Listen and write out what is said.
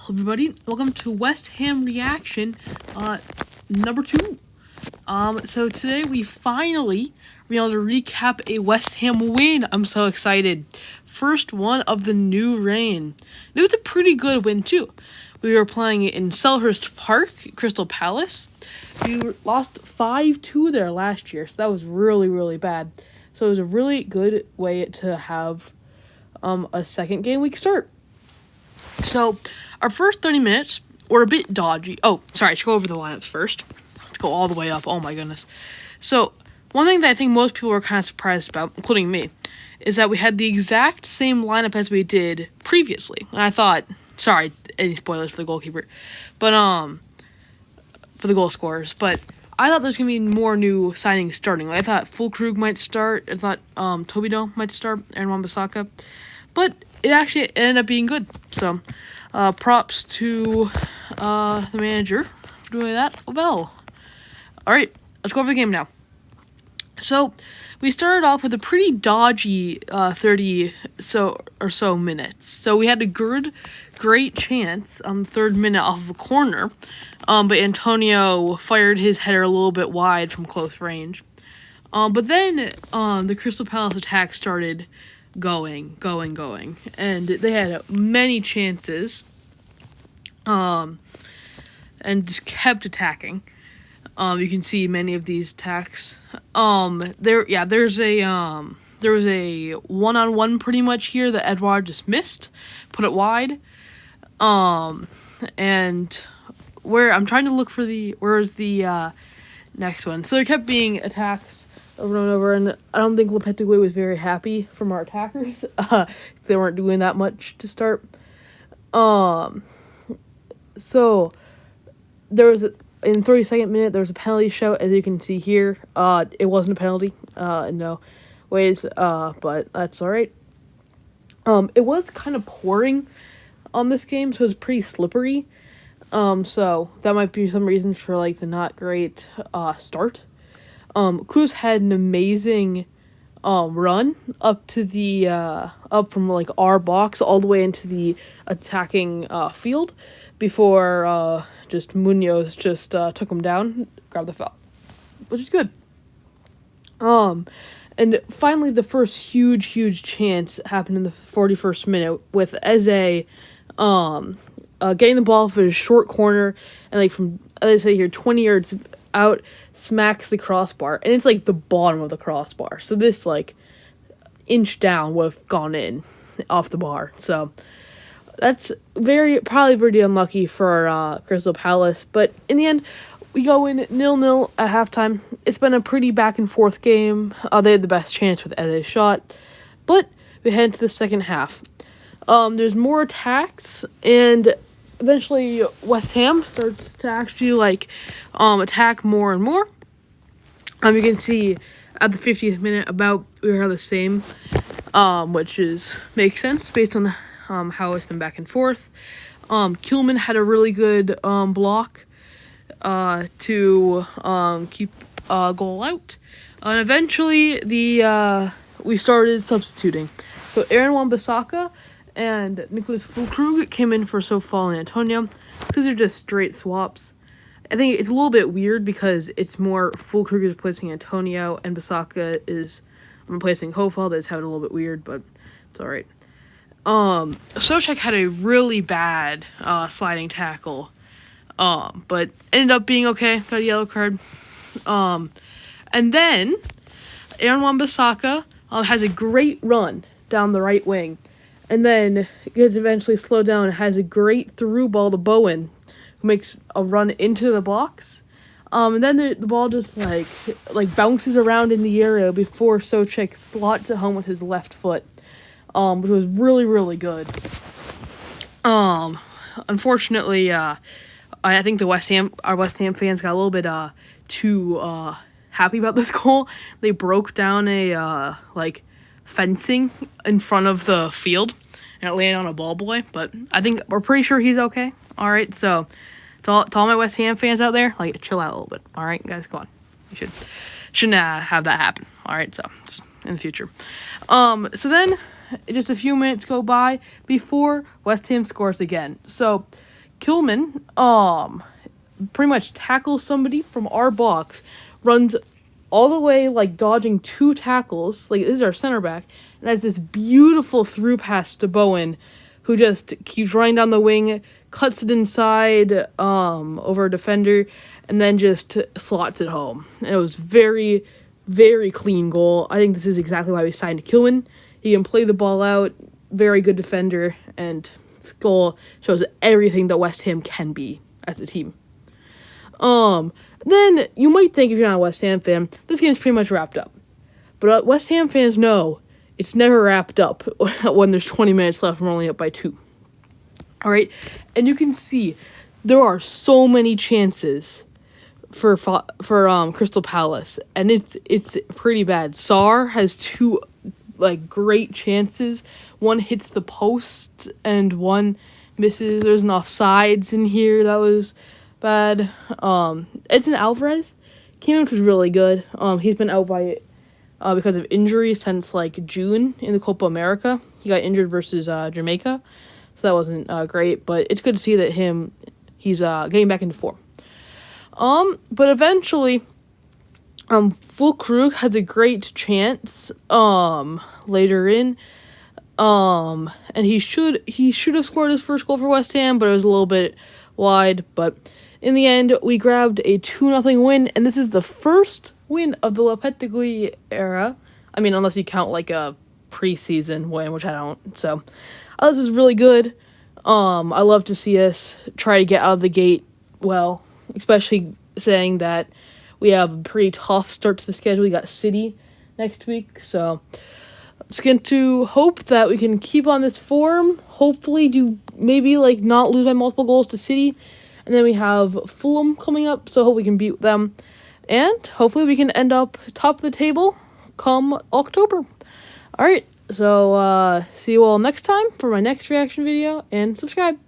Everybody, welcome to West Ham Reaction, number 2. So today we finally were able to recap a West Ham win. I'm so excited. First one of the new reign. It was a pretty good win too. We were playing it in Selhurst Park, Crystal Palace. We lost 5-2 there last year, so that was really, really bad. So it was a really good way to have a second game week start. So, our first 30 minutes were a bit dodgy. Oh, sorry, I should go over the lineups first. Let's go all the way up. Oh my goodness. So, one thing that I think most people were kind of surprised about, including me, is that we had the exact same lineup as we did previously. And I thought, sorry, any spoilers for the goalkeeper, but, for the goal scorers, but I thought there's going to be more new signings starting. Like, I thought Fulkrug might start. I thought, Tobido might start, Aaron Wan-Bissaka. But it actually ended up being good. So, props to the manager for doing that well. All right, let's go over the game now. So, we started off with a pretty dodgy 30 or so minutes. So, we had a great chance on the third minute off of a corner, but Antonio fired his header a little bit wide from close range. But then the Crystal Palace attack started going, and they had many chances, and just kept attacking. You can see many of these attacks. There was a one-on-one pretty much here that Edouard just missed, put it wide. And where I'm trying to look for where's the next one. So there kept being attacks over and over, and I don't think Lopetegui was very happy from our attackers. They weren't doing that much to start. So there was in the 32nd minute there was a penalty shout, as you can see here. It wasn't a penalty, in no ways, but that's all right. It was kind of pouring on this game, so it was pretty slippery. So that might be some reason for like the not great start. Cruz had an amazing run up to the up from like our box all the way into the attacking field before just Munoz just took him down, grabbed the foul, which is good. And finally the first huge chance happened in the 41st minute with Eze getting the ball for his short corner, and like from, as I say here, 20 yards out, smacks the crossbar, and it's like the bottom of the crossbar. So this like inch down would have gone in off the bar. So that's probably pretty unlucky for Crystal Palace. But in the end, we go in 0-0 at halftime. It's been a pretty back and forth game. They had the best chance with Eze's shot, but we head into the second half. There's more attacks, and eventually West Ham starts to actually like attack more and more. You can see at the 50th minute we are the same, which makes sense based on how it's been back and forth. Kuhlman had a really good block to keep goal out, and eventually we started substituting. So Aaron Wan-Bissaka and Nicholas Fulkrug came in for Sofal and Antonio. These are just straight swaps. I think it's a little bit weird because it's more Fulkrug is replacing Antonio and Bissaka is replacing Hofal. That's how it's a little bit weird, but it's all right. Souček had a really bad sliding tackle, but ended up being okay. Got a yellow card. And then Aaron Wan-Bissaka has a great run down the right wing, and then gets eventually slowed down and has a great through ball to Bowen, who makes a run into the box. And then the ball just like bounces around in the area before Souček slots it home with his left foot, which was really good. Unfortunately, I think our West Ham fans got a little bit too happy about this goal. They broke down a fencing in front of the field, and it landed on a ball boy, but I think we're pretty sure he's okay. All right, so to all my West Ham fans out there, like, chill out a little bit. All right, guys, come on. You shouldn't have that happen. All right, so in the future. So then just a few minutes go by before West Ham scores again. So Kilman, pretty much tackles somebody from our box, runs all the way, like, dodging 2 tackles, like, this is our center back, and has this beautiful through pass to Bowen, who just keeps running down the wing, cuts it inside, over a defender, and then just slots it home. And it was very, very clean goal. I think this is exactly why we signed Kilman. He can play the ball out, very good defender, and this goal shows everything that West Ham can be as a team. Then you might think, if you're not a West Ham fan, this game's pretty much wrapped up. But West Ham fans know it's never wrapped up when there's 20 minutes left and we're only up by 2. All right, and you can see there are so many chances for Crystal Palace, and it's pretty bad. Sarr has 2 like great chances. One hits the post and one misses. There's an offsides in here that was bad. Edson Alvarez came in, which was really good. He's been out by because of injury since like June in the Copa America. He got injured versus Jamaica, so that wasn't great. But it's good to see that he's getting back into form. But eventually, Fulkrug has a great chance later in. And he should have scored his first goal for West Ham, but it was a little bit wide. But in the end, we grabbed a 2-0 win, and this is the first win of the Lopetegui era. I mean, unless you count like a preseason win, which I don't. So, this is really good. I love to see us try to get out of the gate well, especially saying that we have a pretty tough start to the schedule. We got City next week, so just going to hope that we can keep on this form. Hopefully do maybe like not lose by multiple goals to City. And then we have Fulham coming up, so I hope we can beat them. And hopefully we can end up top of the table come October. Alright, so see you all next time for my next reaction video, and subscribe.